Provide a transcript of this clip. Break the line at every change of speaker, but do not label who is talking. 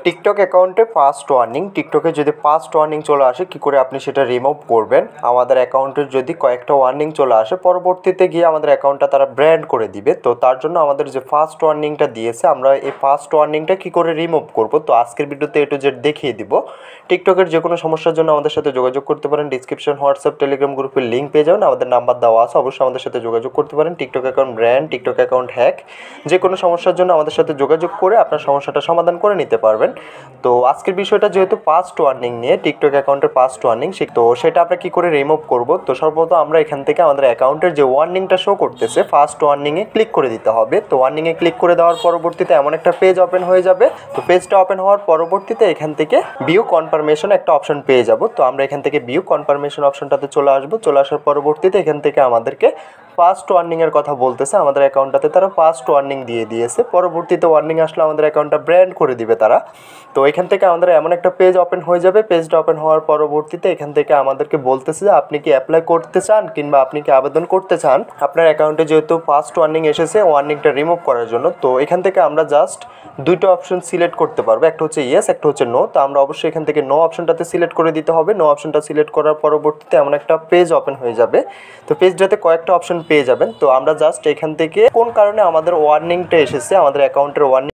TikTok অ্যাকাউন্টে first warning, টিকটকে যদি ফার্স্ট ওয়ার্নিং চলে আসে কী করে আপনি সেটা রিমুভ করবেন। আমাদের অ্যাকাউন্টের যদি কয়েকটা ওয়ার্নিং চলে আসে, পরবর্তীতে গিয়ে আমাদের অ্যাকাউন্টটা তারা ব্র্যান্ড করে দিবে। তো তার জন্য আমাদের যে ফার্স্ট ওয়ার্নিংটা দিয়েছে, আমরা এই ফার্স্ট ওয়ার্নিংটা কী করে রিমুভ করব, তো আজকের ভিডিওতে A to Z দেখিয়ে দিব। টিকটকের যে কোনো সমস্যার জন্য আমাদের সাথে যোগাযোগ করতে পারেন। ডিসক্রিপশন, হোয়াটসঅ্যাপ, টেলিগ্রাম গ্রুপের লিঙ্ক পেয়ে যাবেন, আমাদের নাম্বার দেওয়া আছে, অবশ্যই আমাদের সাথে যোগাযোগ করতে পারেন। TikTok account brand, TikTok account hack, যে কোনো সমস্যার জন্য আমাদের সাথে যোগাযোগ করে আপনার সমস্যাটা সমাধান করে নিতে পারবেন। তো আজকের বিষয়টা যেহেতু ফার্স্ট ওয়ার্নিং নিয়ে, টিকটক অ্যাকাউন্টের ফার্স্ট ওয়ার্নিং, তো সেটা আমরা কী করে রিমুভ করব। তো সর্বপ্রথম আমরা এখান থেকে আমাদের অ্যাকাউন্টের যে ওয়ার্নিংটা শো করতেছে ফার্স্ট ওয়ার্নিংয়ে ক্লিক করে দিতে হবে। তো ওয়ার্নিংয়ে ক্লিক করে দেওয়ার পরবর্তীতে এমন একটা পেজ ওপেন হয়ে যাবে। তো পেজটা ওপেন হওয়ার পরবর্তীতে এখান থেকে ভিউ কনফার্মেশন একটা অপশন পেয়ে যাব। তো আমরা এখান থেকে ভিউ কনফার্মেশন অপশনটাতে চলে আসবো। চলে আসার পরবর্তীতে এখান থেকে আমাদেরকে ফার্স্ট ওয়ার্নিংয়ের কথা বলতেছে। আমাদের অ্যাকাউন্টটাতে তারা ফার্স্ট ওয়ার্নিং দিয়ে দিয়েছে। পরবর্তীতে ওয়ার্নিং আসলে আমাদের অ্যাকাউন্টটা ব্র্যান্ড করে দিবে তারা। তো এখান থেকে আমাদের এমন একটা পেজ ওপেন হয়ে যাবে। পেজটা ওপেন হওয়ার পরবর্তীতে এখান থেকে আমাদেরকে বলতেছে যে আপনি কি অ্যাপ্লাই করতে চান কিংবা আপনি কি আবেদন করতে চান আপনার অ্যাকাউন্টে যেহেতু ফার্স্ট ওয়ার্নিং এসেছে ওয়ার্নিংটা রিমুভ করার জন্য। তো এখান থেকে আমরা জাস্ট দুটো অপশন সিলেক্ট করতে পারবো, একটা হচ্ছে ইয়েস, একটা হচ্ছে নো। তো আমরা অবশ্যই এখান থেকে নো অপশনটাতে সিলেক্ট করে দিতে হবে। নো অপশনটা সিলেক্ট করার পরবর্তীতে এমন একটা পেজ ওপেন হয়ে যাবে। তো পেজটাতে কয়েকটা অপশন পেয়ে যাবেন। তো আমরা জাস্ট এখান থেকে কোন কারণে আমাদের ওয়ার্নিংটা এসেছে, আমাদের অ্যাকাউন্টের ওয়ার্নিং